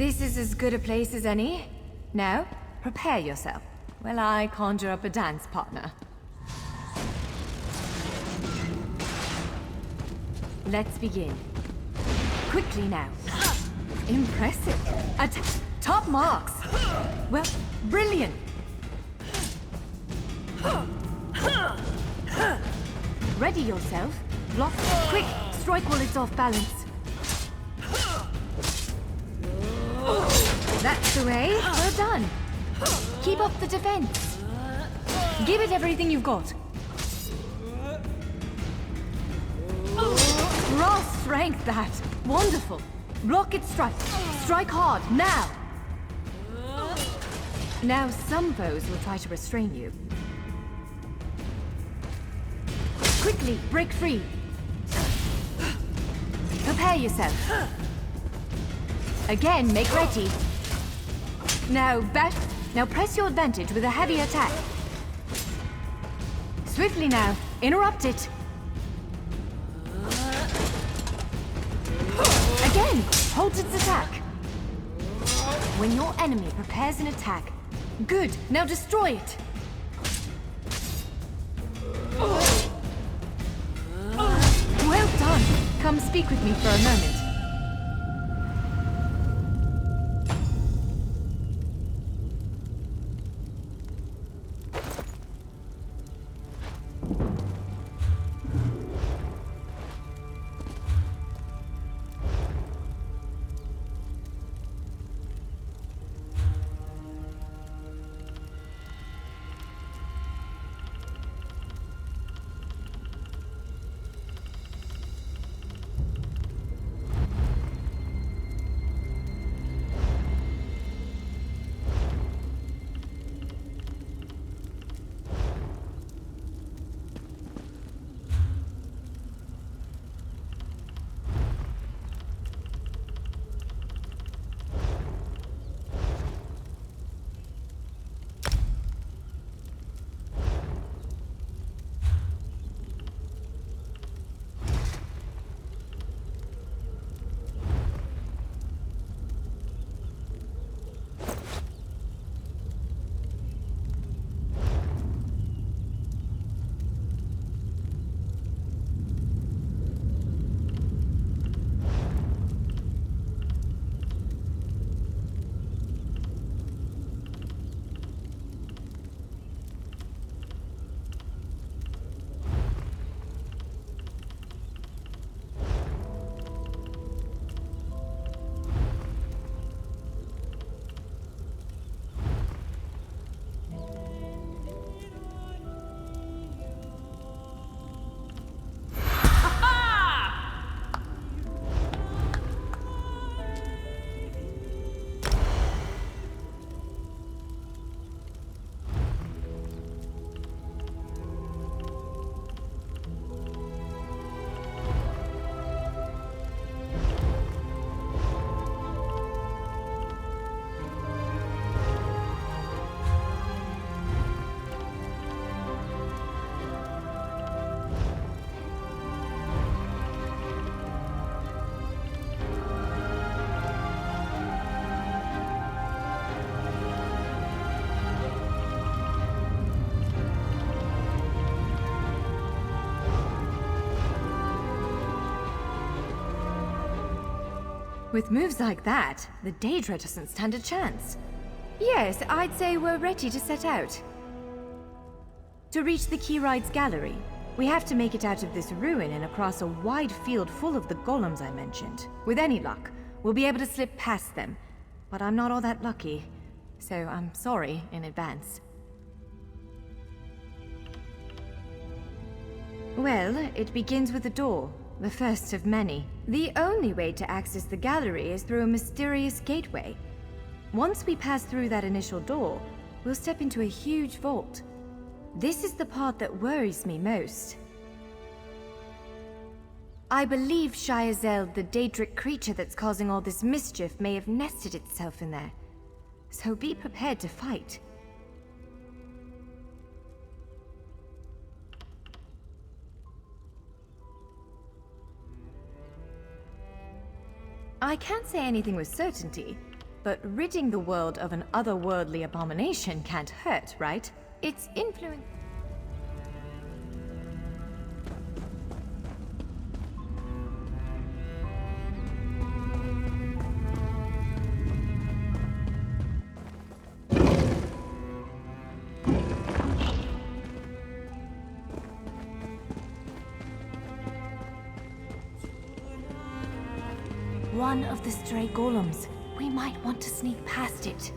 This is as good a place as any. Now, prepare yourself while I conjure up a dance partner. Let's begin. Quickly now. Impressive. Top marks. Well, brilliant. Ready yourself. Block. Quick. Strike while it's off balance. That's the way. Well done. Keep up the defense. Give it everything you've got. Raw strength, that. Wonderful. Block its strike. Strike hard, now. Now some foes will try to restrain you. Quickly, break free. Prepare yourself. Again, make ready. Now press your advantage with a heavy attack. Swiftly now, interrupt it. Again, hold its attack. When your enemy prepares an attack, good, now destroy it. Well done. Come speak with me for a moment. With moves like that, the Daedra doesn't stand a chance. Yes, I'd say we're ready to set out. To reach the Keyride's gallery, we have to make it out of this ruin and across a wide field full of the golems I mentioned. With any luck, we'll be able to slip past them. But I'm not all that lucky, so I'm sorry in advance. Well, it begins with a door. The first of many. The only way to access the gallery is through a mysterious gateway. Once we pass through that initial door, we'll step into a huge vault. This is the part that worries me most. I believe Shyazel, the Daedric creature that's causing all this mischief, may have nested itself in there. So be prepared to fight. I can't say anything with certainty, But ridding the world of an otherworldly abomination can't hurt, right? Its influence... One of the stray golems. We might want to sneak past it.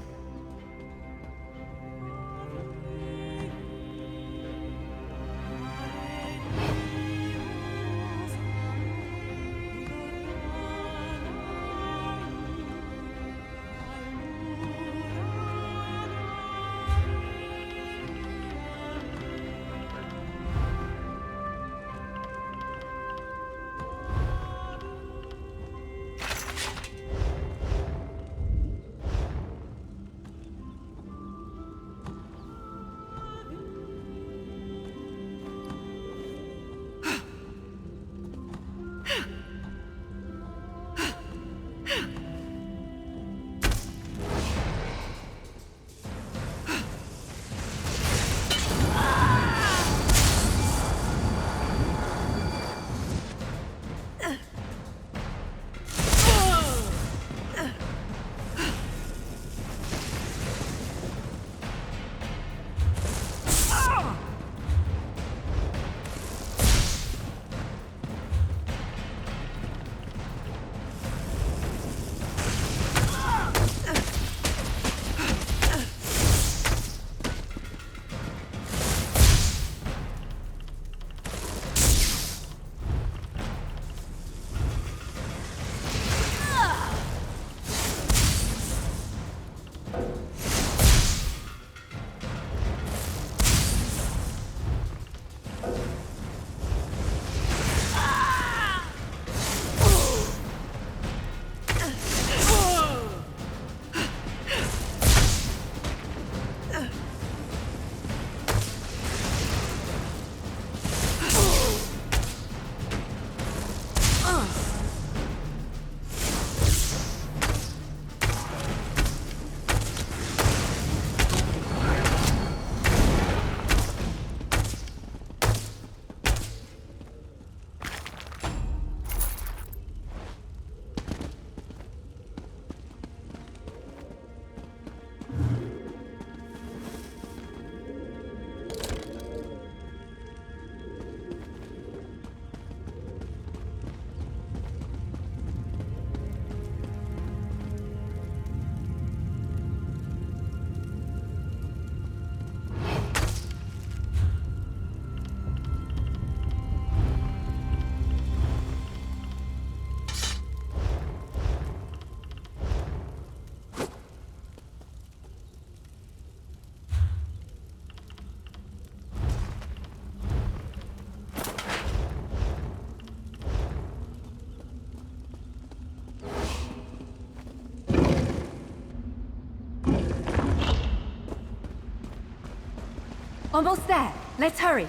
Almost there. Let's hurry.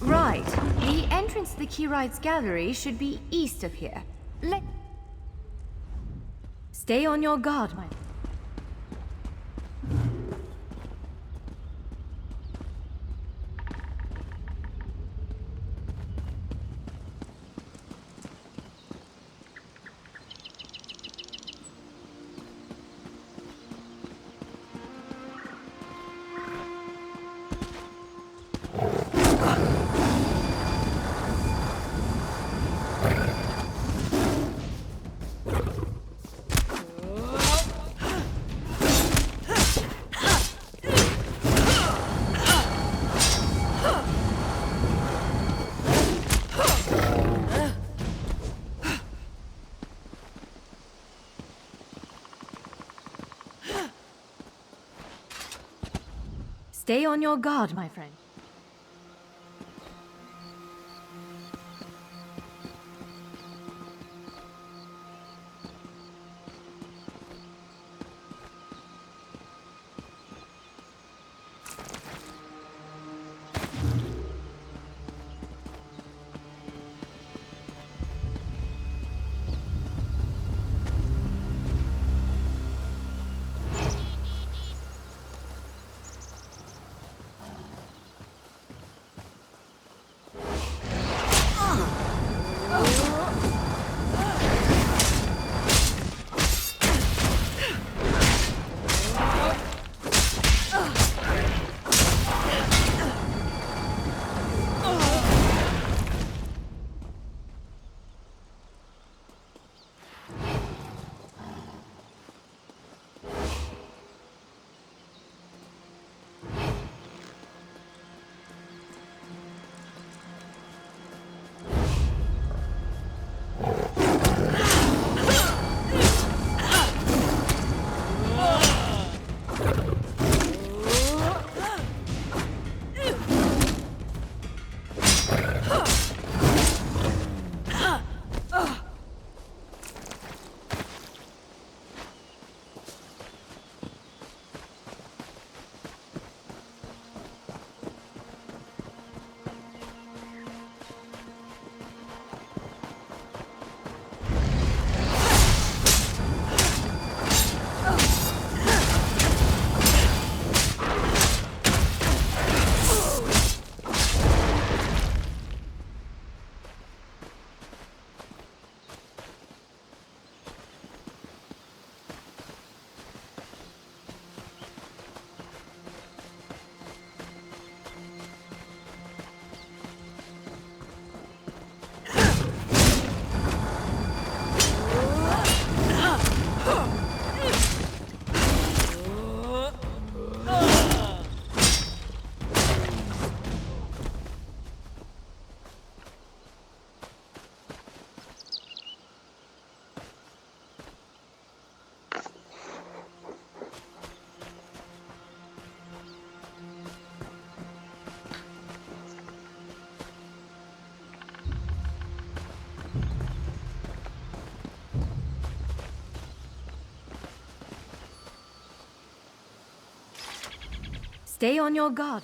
Right. The entrance to the Keyride's gallery should be east of here. Stay on your guard, my... Stay on your guard, my friend. Stay on your guard.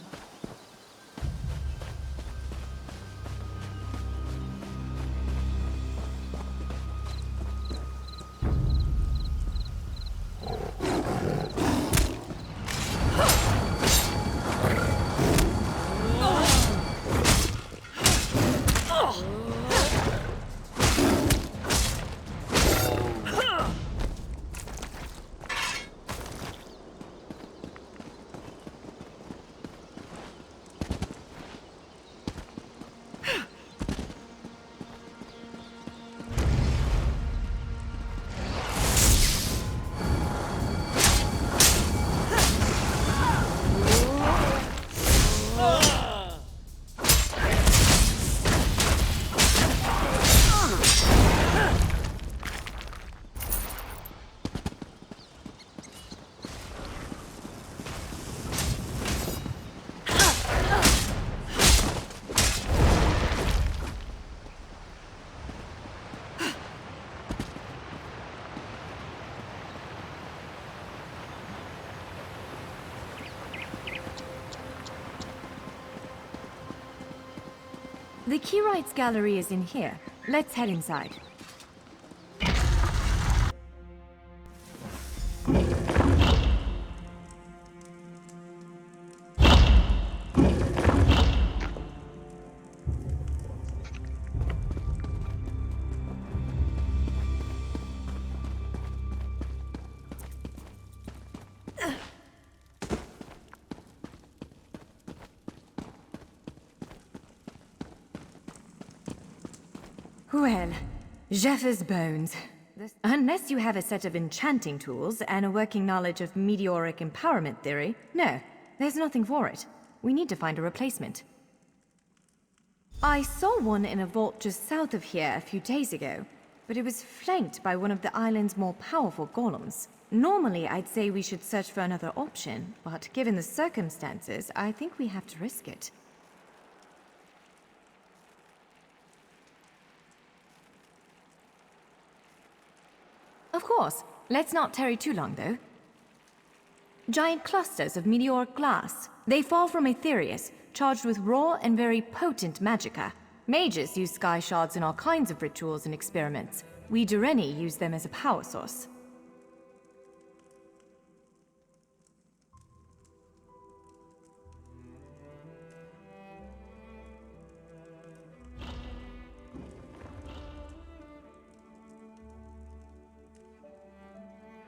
The Keyrights Gallery is in here. Let's head inside. Well, Jeffers' bones. Unless you have a set of enchanting tools and a working knowledge of meteoric empowerment theory, no, there's nothing for it. We need to find a replacement. I saw one in a vault just south of here a few days ago, but it was flanked by one of the island's more powerful golems. Normally, I'd say we should search for another option, but given the circumstances, I think we have to risk it. Of course. Let's not tarry too long, though. Giant clusters of meteoric glass. They fall from Aetherius, charged with raw and very potent magicka. Mages use sky shards in all kinds of rituals and experiments. We Dureni use them as a power source.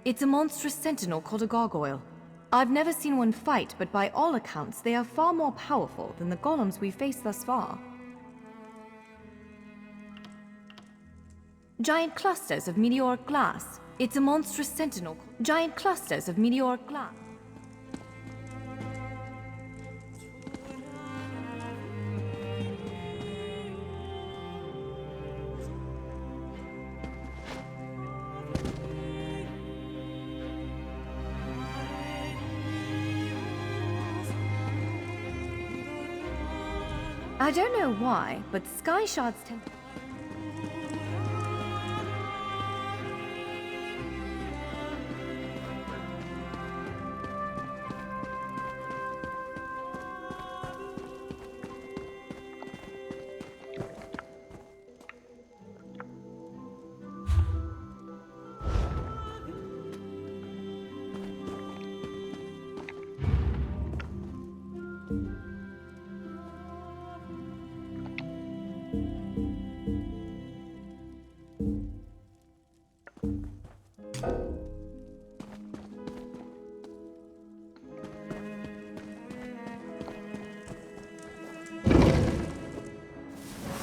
It's a monstrous sentinel called a gargoyle. I've never seen one fight, but by all accounts, they are far more powerful than the golems we've faced thus far. Giant clusters of meteoric glass. It's a monstrous sentinel. Giant clusters of meteoric glass. I don't know why, but sky shards tend...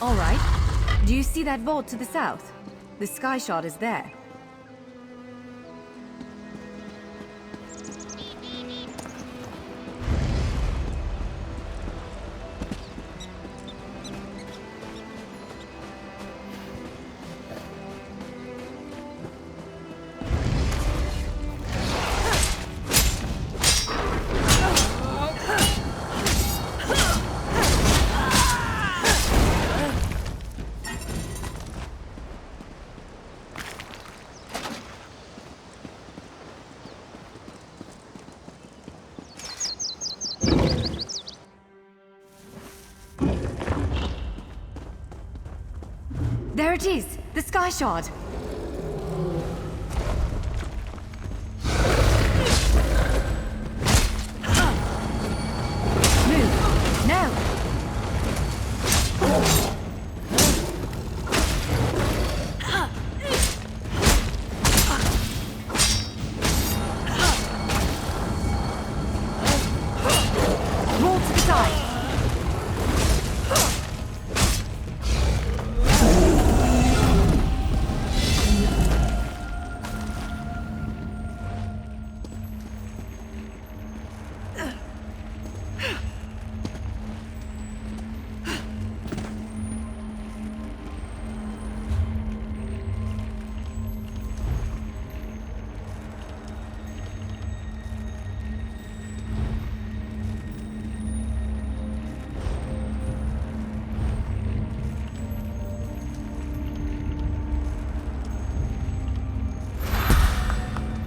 All right. Do you see that vault to the south? The sky shard is there. it is! The Sky Shard! Move! Now! Roll to the side!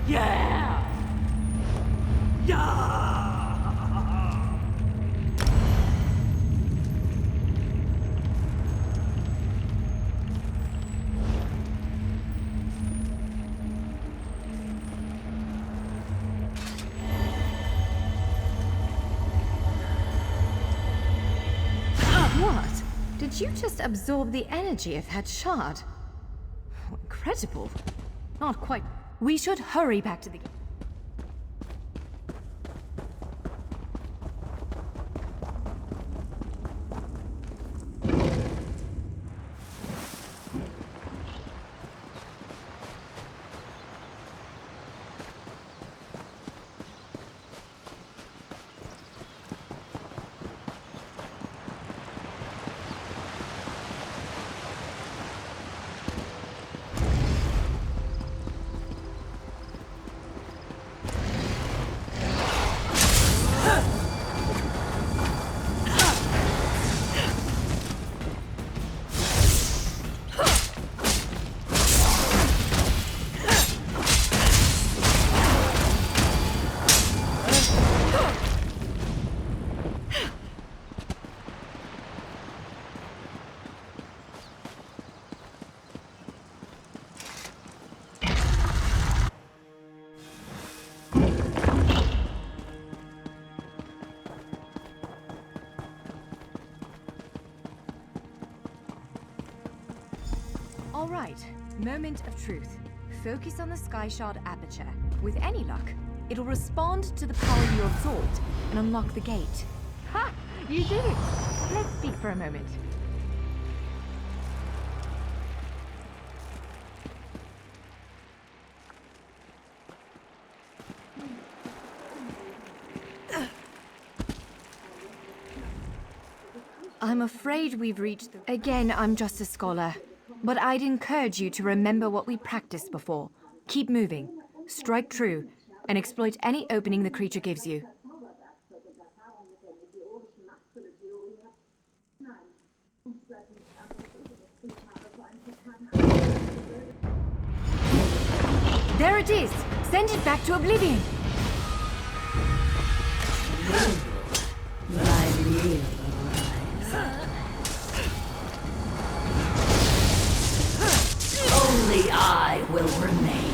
Yeah! Yeah! What? Did you just absorb the energy of that shard? Oh, incredible. Not quite. We should hurry back to the... All right, moment of truth. Focus on the Sky Shard aperture. With any luck, it'll respond to the power you absorbed and unlock the gate. Ha! You did it! Let's speak for a moment. I'm afraid we've reached the... Again, I'm just a scholar. But I'd encourage you to remember what we practiced before. Keep moving, strike true, and exploit any opening the creature gives you. There it is! Send it back to oblivion! My real only I will remain.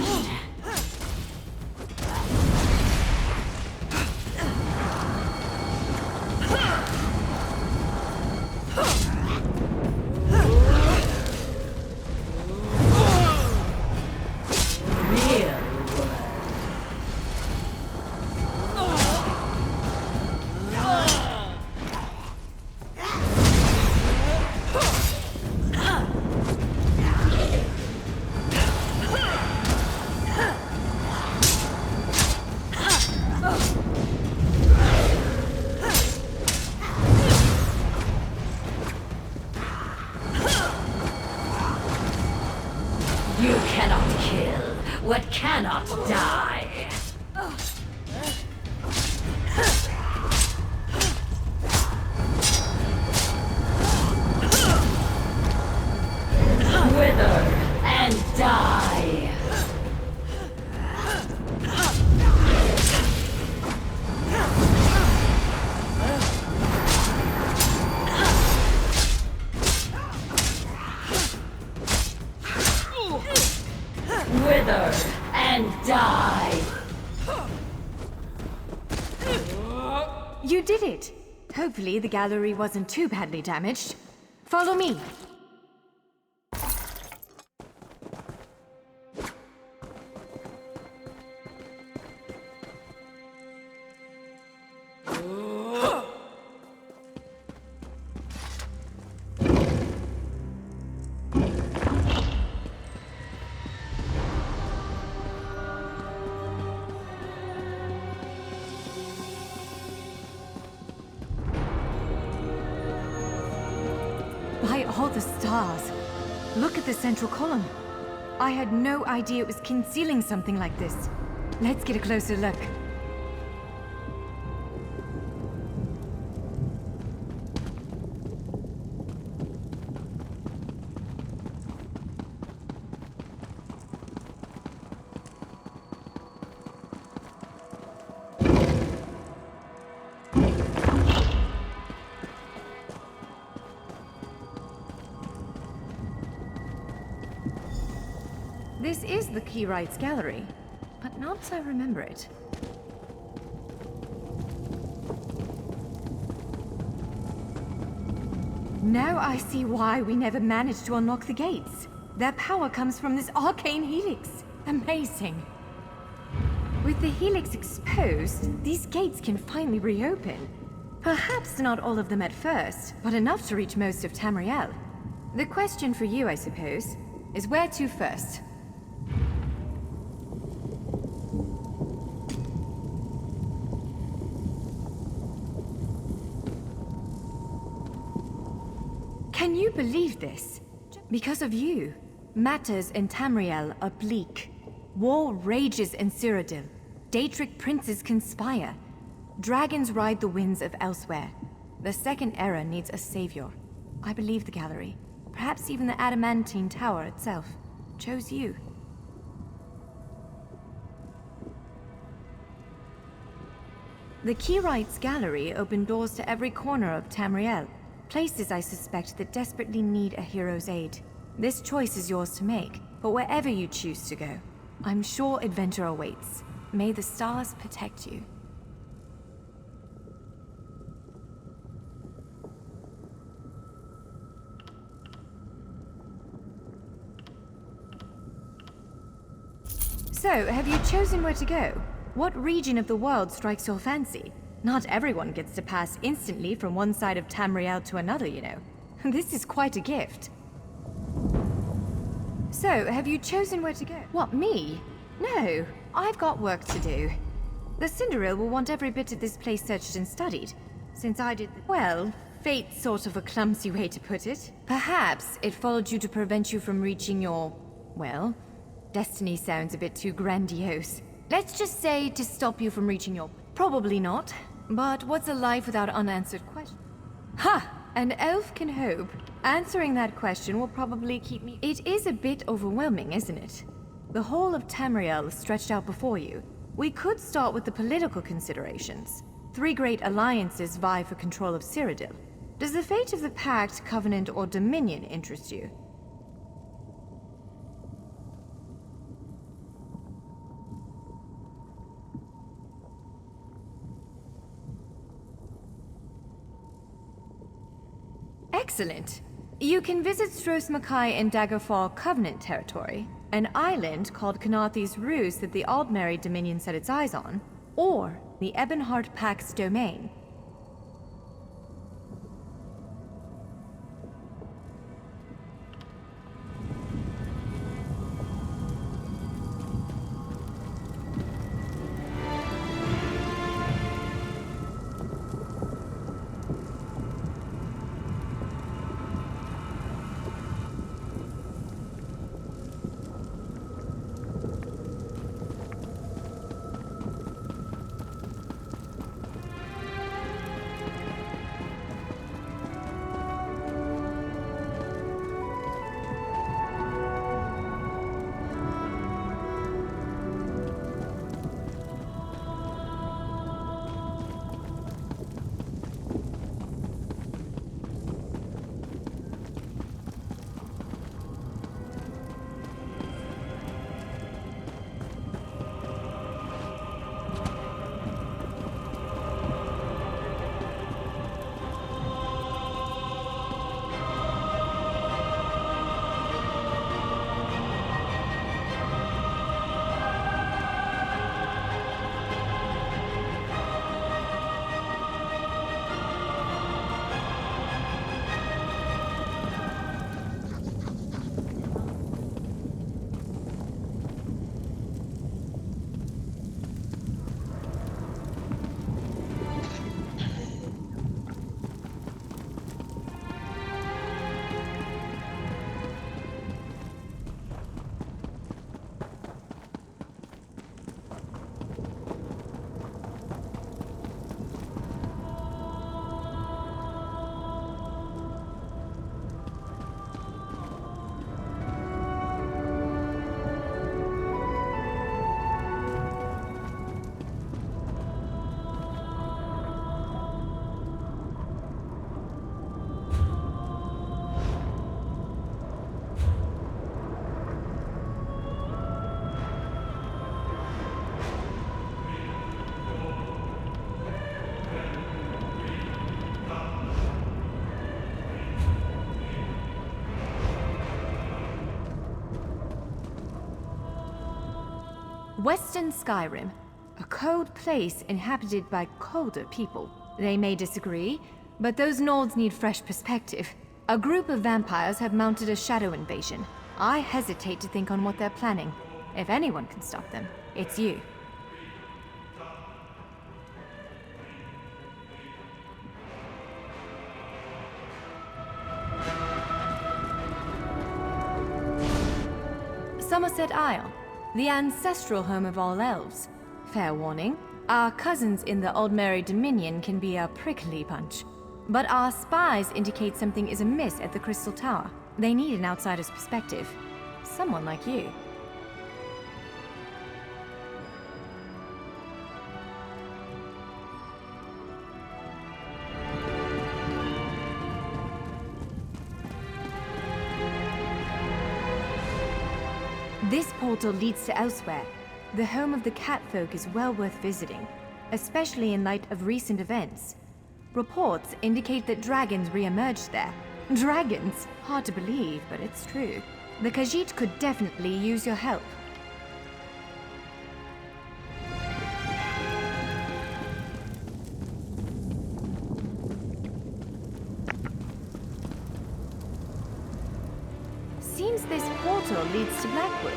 You did it! Hopefully the gallery wasn't too badly damaged. Follow me! By all the stars! Look at the central column. I had no idea it was concealing something like this. Let's get a closer look. This is the Keyrights Gallery, but not as I remember it. Now I see why we never managed to unlock the gates. Their power comes from this arcane helix. Amazing. With the helix exposed, these gates can finally reopen. Perhaps not all of them at first, but enough to reach most of Tamriel. The question for you, I suppose, is where to first? Can you believe this? Because of you, matters in Tamriel are bleak. War rages in Cyrodiil. Daedric princes conspire. Dragons ride the winds of elsewhere. The Second Era needs a savior. I believe the gallery, perhaps even the Adamantine Tower itself, chose you. The Keyrights Gallery opened doors to every corner of Tamriel. Places I suspect that desperately need a hero's aid. This choice is yours to make, but wherever you choose to go, I'm sure adventure awaits. May the stars protect you. So, have you chosen where to go? What region of the world strikes your fancy? Not everyone gets to pass instantly from one side of Tamriel to another, you know. This is quite a gift. So, have you chosen where to go? What, me? No, I've got work to do. The Cinderil will want every bit of this place searched and studied, since I did well, fate's sort of a clumsy way to put it. Perhaps it followed you to prevent you from reaching your, well, destiny sounds a bit too grandiose. Let's just say to stop you from reaching your... Probably not. But what's a life without unanswered questions? Ha! An elf can hope. Answering that question will probably keep me... It is a bit overwhelming, isn't it? The whole of Tamriel stretched out before you. We could start with the political considerations. 3 great alliances vie for control of Cyrodiil. Does the fate of the Pact, Covenant, or Dominion interest you? Excellent. You can visit Stros M'Kai in Daggerfall Covenant territory, an island called Kanathe's Ruse that the Aldmeri Dominion set its eyes on, or the Ebonheart Pact's domain. Western Skyrim. A cold place inhabited by colder people. They may disagree, but those Nords need fresh perspective. A group of vampires have mounted a shadow invasion. I hesitate to think on what they're planning. If anyone can stop them, it's you. Somerset Isle, the ancestral home of all elves. Fair warning, our cousins in the Aldmeri Dominion can be a prickly bunch. But our spies indicate something is amiss at the Crystal Tower. They need an outsider's perspective. Someone like you. This portal leads to elsewhere. The home of the Catfolk is well worth visiting, especially in light of recent events. Reports indicate that dragons re-emerged there. Dragons? Hard to believe, but it's true. The Khajiit could definitely use your help. Seems this portal leads to Blackwood,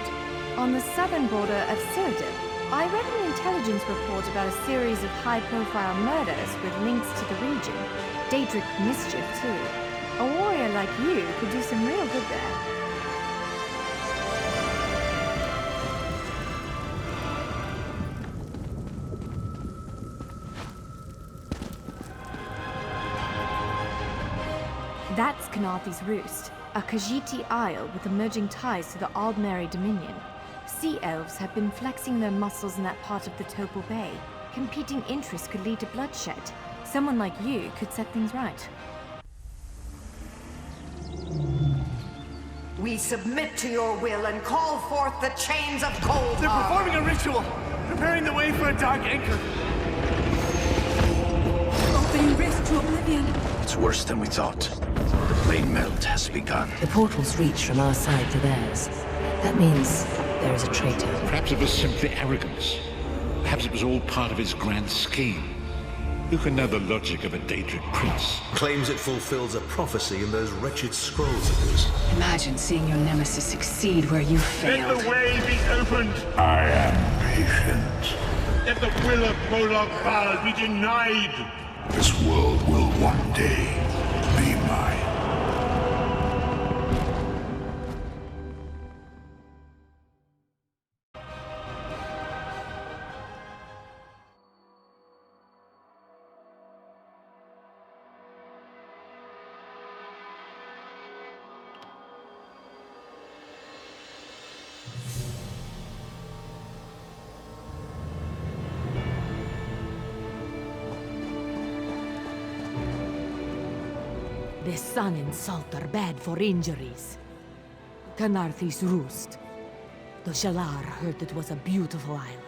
on the southern border of Cyrodiil. I read an intelligence report about a series of high-profile murders with links to the region. Daedric mischief, too. A warrior like you could do some real good there. That's Kanaathi's Roost, a Khajiiti isle with emerging ties to the Aldmeri Dominion. Sea elves have been flexing their muscles in that part of the Topal Bay. Competing interests could lead to bloodshed. Someone like you could set things right. We submit to your will and call forth the chains of cold. They're performing a ritual, preparing the way for a dark anchor. Opening rift to oblivion. It's worse than we thought. The plane melt has begun. The portals reach from our side to theirs. That means there is a traitor. Perhaps it was simply arrogance. Perhaps it was all part of his grand scheme. Who can know the logic of a Daedric prince? Claims it fulfills a prophecy in those wretched scrolls of his. Imagine seeing your nemesis succeed where you failed. Let the way be opened! I am patient. Let the will of Molag Bal be denied! This world will one day be mine. The sun and salt are bad for injuries. Kanaathi's Roost. The Shalar heard it was a beautiful island.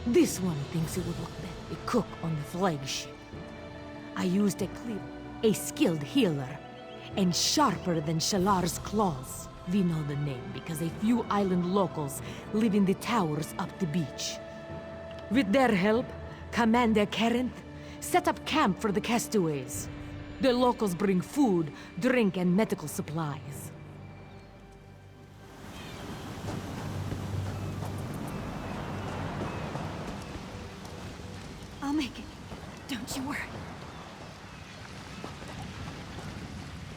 This one thinks it would look better to cook on the flagship. I used a clip, a skilled healer, and sharper than Shalar's claws. We know the name because a few island locals live in the towers up the beach. With their help, Commander Carinth set up camp for the castaways. The locals bring food, drink, and medical supplies. I'll make it. Don't you worry.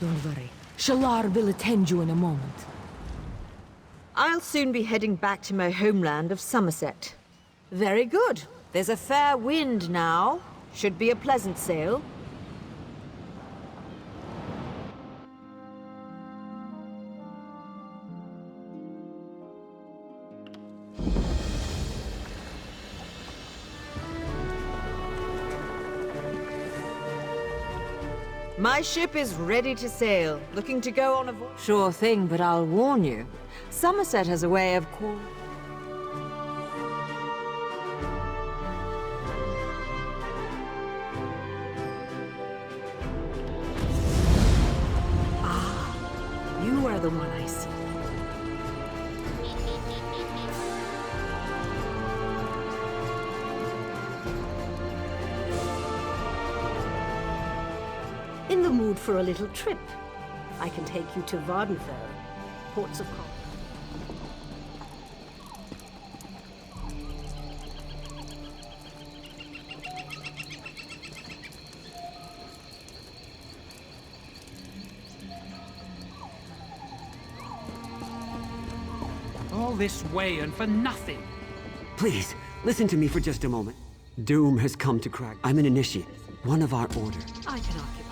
Don't worry. Shalar will attend you in a moment. I'll soon be heading back to my homeland of Somerset. Very good. There's a fair wind now. Should be a pleasant sail. My ship is ready to sail, looking to go on a voyage. Sure thing, but I'll warn you. Somerset has a way of You are the one I see. In the mood for a little trip? I can take you to Vardenfell, ports of call. All this way and for nothing. Please, listen to me for just a moment. Doom has come to Crack. I'm an initiate, one of our order. I can occupy